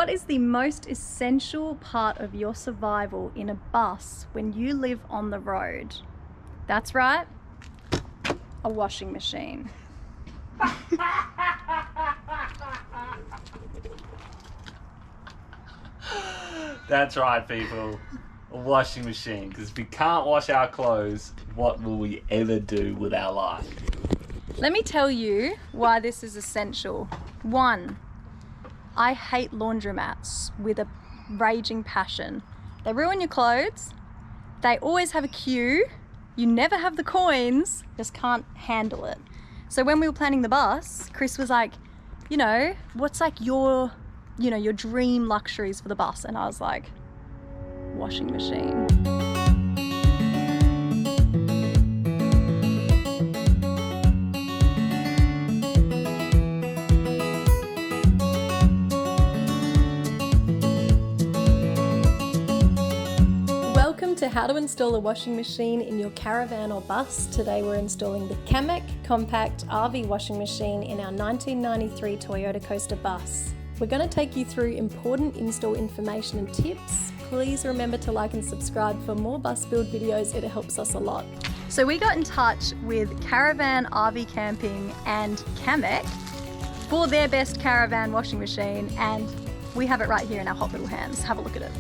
What is the most essential part of your survival in a bus when you live on the road? That's right, a washing machine. That's right, people. A washing machine. Because if we can't wash our clothes, what will we ever do with our life? Let me tell you why this is essential. 1, I hate laundromats with a raging passion. They ruin your clothes. They always have a queue. You never have the coins. Just can't handle it. So when we were planning the bus, Chris was like, you know, what's like your dream luxuries for the bus? And I was like, washing machine. Welcome to how to install a washing machine in your caravan or bus. Today we're installing the Caravan Compact RV washing machine in our 1993 Toyota Coaster bus. We're going to take you through important install information and tips. Please remember to like and subscribe for more bus build videos. It helps us a lot. So we got in touch with Caravan RV Camping and Caravan for their best caravan washing machine, and we have it right here in our hot little hands. Have a look at it.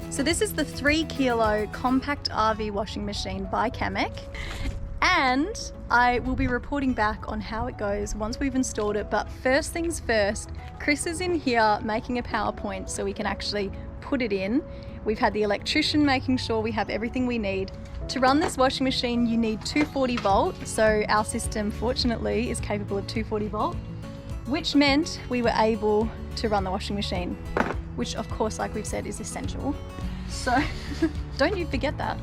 So this is the 3 kilo compact RV washing machine by Caravan, and I will be reporting back on how it goes once we've installed it. But first things first, Chris is in here making a PowerPoint so we can actually put it in. We've had the electrician making sure we have everything we need. To run this washing machine, you need 240 volt. So our system, fortunately, is capable of 240 volt, which meant we were able to run the washing machine, which of course, like we've said, is essential. So don't you forget that.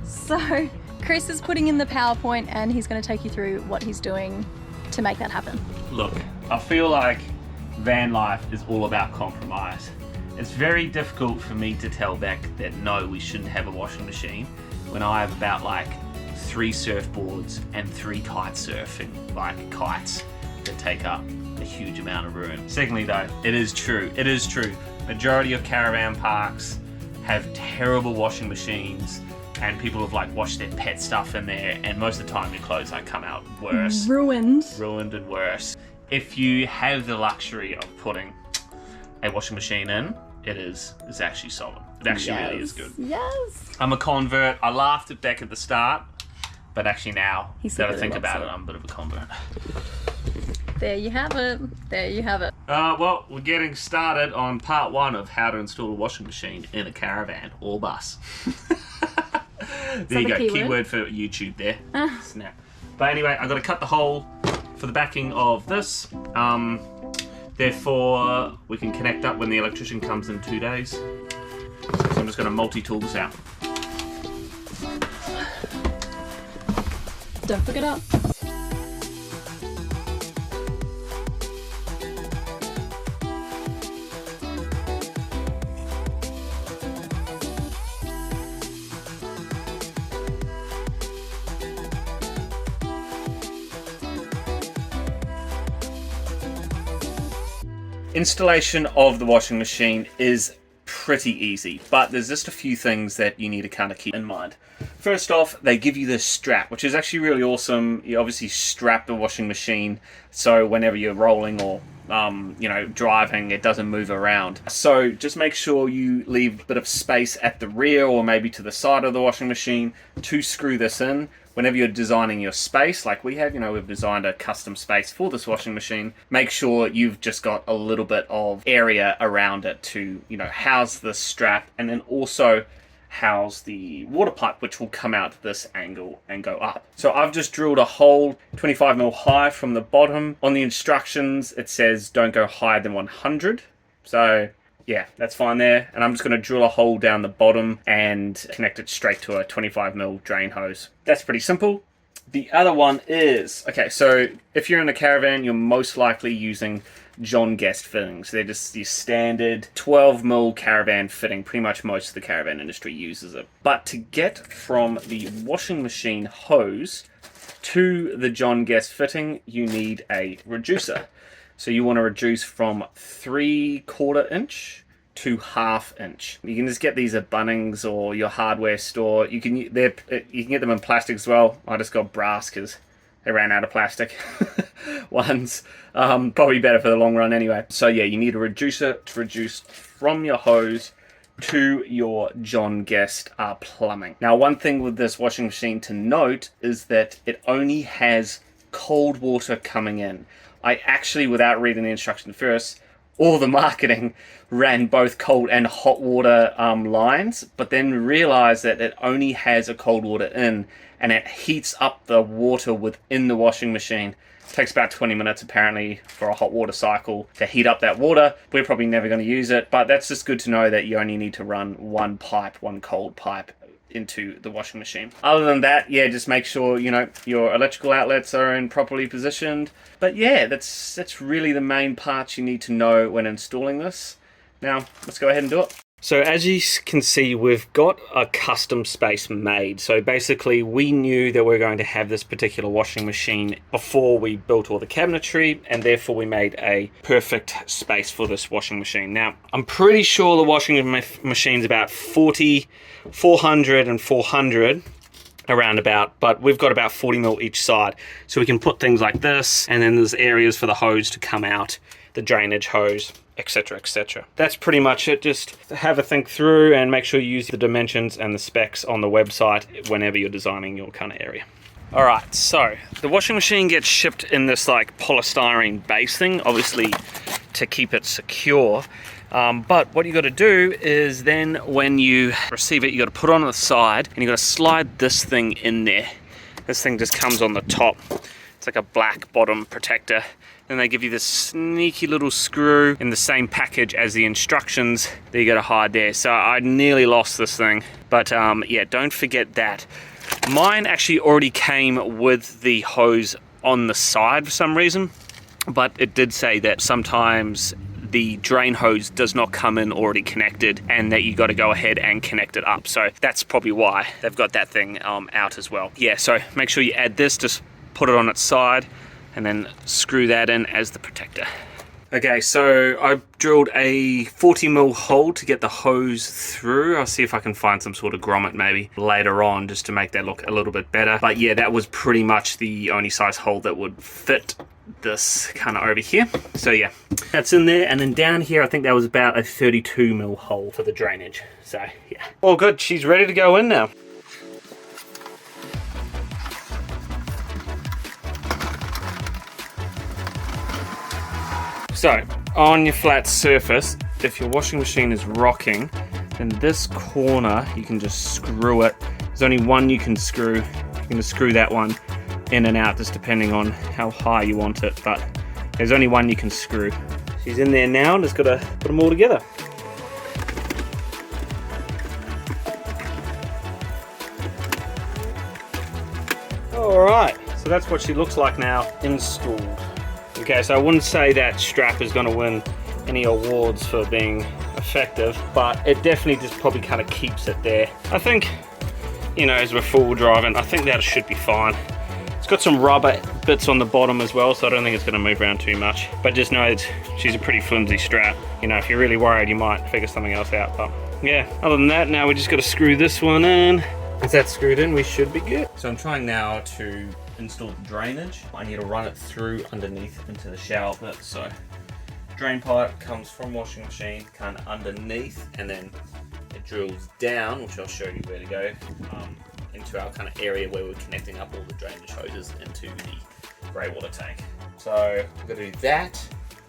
So Chris is putting in the PowerPoint and he's going to take you through what he's doing to make that happen. Look, I feel like van life is all about compromise. It's very difficult for me to tell Beck that no, we shouldn't have a washing machine when I have about like 3 surfboards and 3 kite surfing, like kites that take up a huge amount of room. Secondly though, it is true. Majority of caravan parks have terrible washing machines, and people have like washed their pet stuff in there, and most of the time your clothes like come out worse. Ruined and worse. If you have the luxury of putting a washing machine in, it's actually solid. It actually really is good. Yes. I'm a convert. I laughed at Beck at the start, but actually now that I think about it, I'm a bit of a convert. There you have it. There you have it. Well, we're getting started on part 1 of how to install a washing machine in a caravan or bus. There you go. Keyword for YouTube there. Snap. But anyway, I've got to cut the hole for the backing of this. Therefore, we can connect up when the electrician comes in 2 days. So I'm just going to multi-tool this out. Don't fuck it up. Installation of the washing machine is pretty easy, but there's just a few things that you need to kind of keep in mind. First off, they give you this strap, which is actually really awesome. You obviously strap the washing machine so whenever you're rolling or driving, it doesn't move around. So just make sure you leave a bit of space at the rear or maybe to the side of the washing machine to screw this in. Whenever you're designing your space, like we have, we've designed a custom space for this washing machine, make sure you've just got a little bit of area around it to, house the strap, and then also house the water pipe, which will come out this angle and go up. So I've just drilled a hole 25mm high from the bottom. On the instructions, it says don't go higher than 100. So yeah, that's fine there. And I'm just going to drill a hole down the bottom and connect it straight to a 25mm drain hose. That's pretty simple. The other one is, okay, so if you're in a caravan, you're most likely using John Guest fittings. They're just your standard 12mm Caravan fitting. Pretty much most of the caravan industry uses it. But to get from the washing machine hose to the John Guest fitting, you need a reducer. So you want to reduce from 3/4 inch to 1/2 inch. You can just get these at Bunnings or your hardware store. You can get them in plastic as well. I just got brass because they ran out of plastic ones. Probably better for the long run anyway. So yeah, you need a reducer to reduce from your hose to your John Guest plumbing. Now, one thing with this washing machine to note is that it only has cold water coming in. I actually, without reading the instruction first, all the marketing ran both cold and hot water lines, but then realized that it only has a cold water in, and it heats up the water within the washing machine. It takes about 20 minutes apparently for a hot water cycle to heat up that water. We're probably never going to use it, but that's just good to know that you only need to run one cold pipe into the washing machine. Other than that, yeah, just make sure, you know, your electrical outlets are in properly positioned. But yeah, that's really the main parts you need to know when installing this. Now, let's go ahead and do it. So as you can see, we've got a custom space made. So basically we knew that we were going to have this particular washing machine before we built all the cabinetry, and therefore we made a perfect space for this washing machine. Now, I'm pretty sure the washing machine's about 400 and 400 around about, but we've got about 40mm each side. So we can put things like this, and then there's areas for the hose to come out, the drainage hose, etc, etc. That's pretty much it. Just have a think through and make sure you use the dimensions and the specs on the website whenever you're designing your kind of area. Alright, so the washing machine gets shipped in this like polystyrene base thing, obviously to keep it secure. But what you got to do is then when you receive it, you got to put it on the side and you got to slide this thing in there. This thing just comes on the top. It's like a black bottom protector. Then they give you this sneaky little screw in the same package as the instructions that you got to hide there. So I nearly lost this thing, but yeah, don't forget that. Mine actually already came with the hose on the side for some reason, but it did say that sometimes the drain hose does not come in already connected and that you got to go ahead and connect it up. So that's probably why they've got that thing out as well. Yeah, so make sure you add this, just put it on its side and then screw that in as the protector. Okay, so I drilled a 40mm hole to get the hose through. I'll see if I can find some sort of grommet maybe later on just to make that look a little bit better. But yeah, that was pretty much the only size hole that would fit this kind of over here. So yeah, that's in there. And then down here, I think that was about a 32mm hole for the drainage. So yeah, all good. She's ready to go in now. So, on your flat surface, if your washing machine is rocking, then this corner, you can just screw it. There's only one you can screw. You can just screw that one in and out, just depending on how high you want it. But there's only one you can screw. She's in there now, and just got to put them all together. Alright, so that's what she looks like now installed. Okay, so I wouldn't say that strap is going to win any awards for being effective, but it definitely just probably kind of keeps it there. I think, you know, as we're full driving, I think that should be fine. It's got some rubber bits on the bottom as well, so I don't think it's going to move around too much. But just know she's a pretty flimsy strap. You know, if you're really worried, you might figure something else out. But yeah, other than that, now we just got to screw this one in. Once that's screwed in, we should be good. So I'm trying now to install the drainage. I need to run it through underneath into the shower pit. So drain pipe comes from washing machine kind of underneath, and then it drills down, which I'll show you where to go, into our kind of area where we're connecting up all the drainage hoses into the grey water tank. So we're going to do that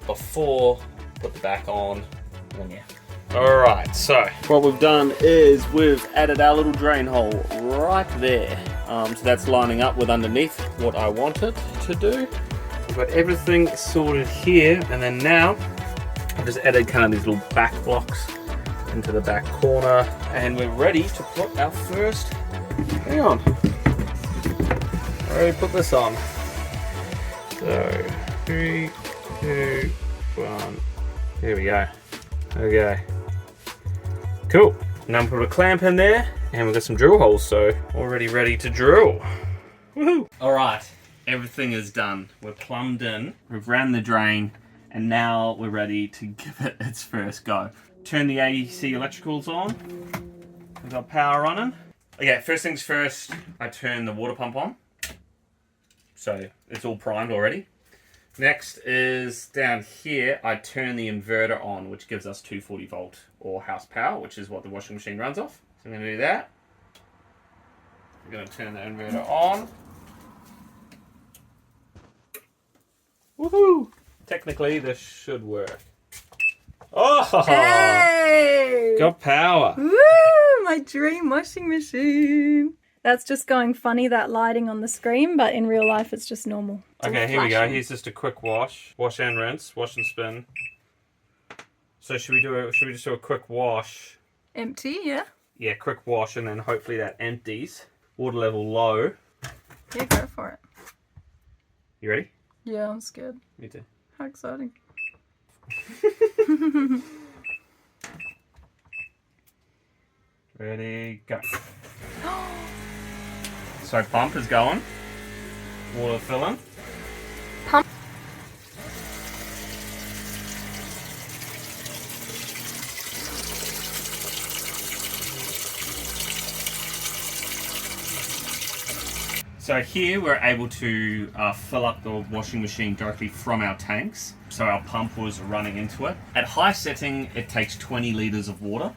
before put the back on, and then yeah. Alright, so what we've done is we've added our little drain hole right there. So that's lining up with underneath what I wanted to do. We've got everything sorted here, and then now I've just added kind of these little back blocks into the back corner, and we're ready to put our first, hang on, I already put this on. So 3, 2, one. There we go. Okay. Cool. Now I'm put a clamp in there, and we've got some drill holes, so already ready to drill. Woohoo! Alright, everything is done. We're plumbed in, we've ran the drain, and now we're ready to give it its first go. Turn the AC electricals on. We've got power running. Okay, first things first, I turn the water pump on. So it's all primed already. Next is down here, I turn the inverter on, which gives us 240 volt or house power, which is what the washing machine runs off. So I'm going to do that. I'm going to turn the inverter on. Woohoo! Technically, this should work. Oh! Hey! Got power. Woo! My dream washing machine. That's just going funny, that lighting on the screen, but in real life it's just normal. It's okay, here we go. Here's just a quick wash. Wash and rinse. Wash and spin. So should we just do a quick wash? Empty, yeah? Yeah, quick wash, and then hopefully that empties. Water level low. Yeah, go for it. You ready? Yeah, I'm scared. Me too. How exciting. Ready, go. So pump is going. Water filling. Pump. So here we're able to fill up the washing machine directly from our tanks. So our pump was running into it. At high setting, it takes 20 litres of water.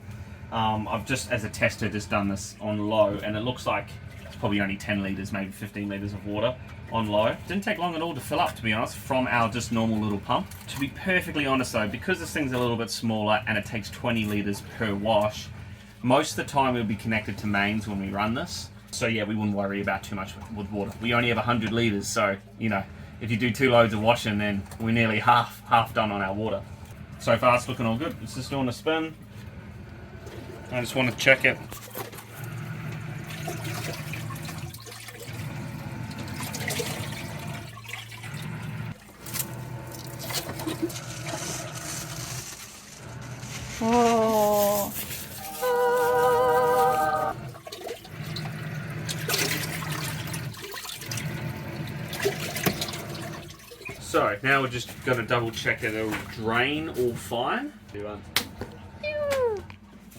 I've just, as a tester, just done this on low, and it looks like it's probably only 10 litres, maybe 15 litres of water on low. Didn't take long at all to fill up, to be honest, from our just normal little pump. To be perfectly honest though, because this thing's a little bit smaller and it takes 20 litres per wash, most of the time we'll be connected to mains when we run this. So yeah, we wouldn't worry about too much with water. We only have 100 litres, so, you know, if you do 2 loads of washing, then we're nearly half done on our water. So far it's looking all good. It's just doing a spin. I just want to check it. Oh. So now we're just going to double check that it'll drain all fine.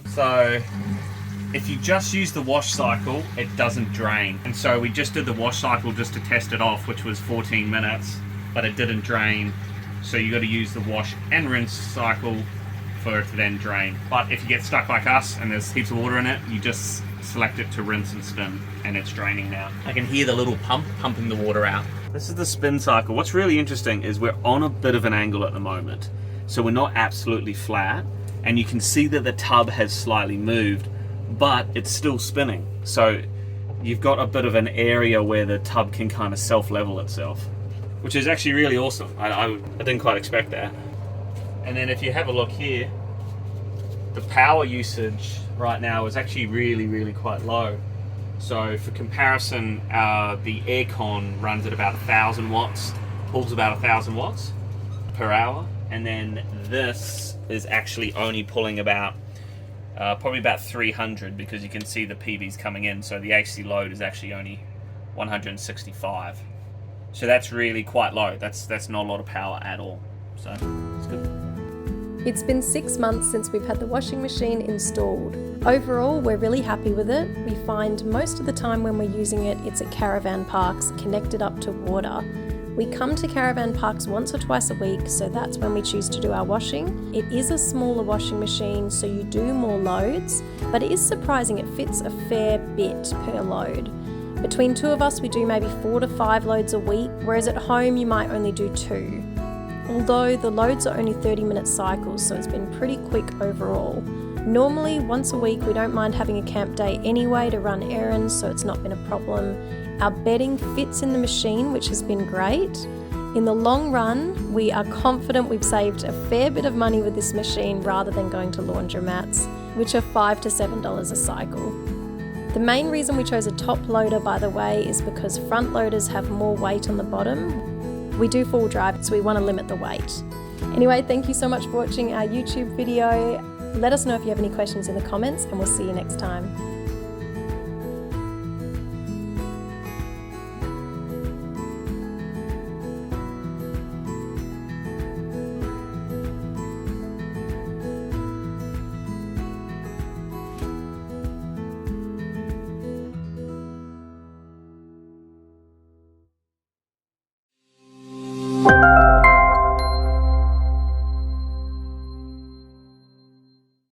So if you just use the wash cycle, it doesn't drain. And so we just did the wash cycle just to test it off, which was 14 minutes, but it didn't drain. So you got to use the wash and rinse cycle for it to then drain. But if you get stuck like us and there's heaps of water in it, you just select it to rinse and spin, and it's draining now. I can hear the little pump pumping the water out. This is the spin cycle. What's really interesting is we're on a bit of an angle at the moment. So we're not absolutely flat, and you can see that the tub has slightly moved, but it's still spinning. So you've got a bit of an area where the tub can kind of self-level itself, which is actually really awesome. I didn't quite expect that. And then if you have a look here, the power usage right now is actually really quite low. So for comparison, the aircon runs at about 1,000 watts, pulls about 1,000 watts per hour, and then this is actually only pulling about probably about 300, because you can see the PV's coming in, so the AC load is actually only 165. So that's really quite low. That's not a lot of power at all. So it's good. It's been 6 months since we've had the washing machine installed. Overall, we're really happy with it. We find most of the time when we're using it, it's at caravan parks connected up to water. We come to caravan parks once or twice a week, so that's when we choose to do our washing. It is a smaller washing machine, so you do more loads, but it is surprising it fits a fair bit per load. Between 2 of us, we do maybe 4 to 5 loads a week, whereas at home you might only do 2. Although the loads are only 30-minute cycles, so it's been pretty quick overall. Normally, once a week, we don't mind having a camp day anyway to run errands, so it's not been a problem. Our bedding fits in the machine, which has been great. In the long run, we are confident we've saved a fair bit of money with this machine rather than going to laundromats, which are $5 to $7 a cycle. The main reason we chose a top loader, by the way, is because front loaders have more weight on the bottom. We do full drive, so we want to limit the weight. Anyway, thank you so much for watching our YouTube video. Let us know if you have any questions in the comments, and we'll see you next time.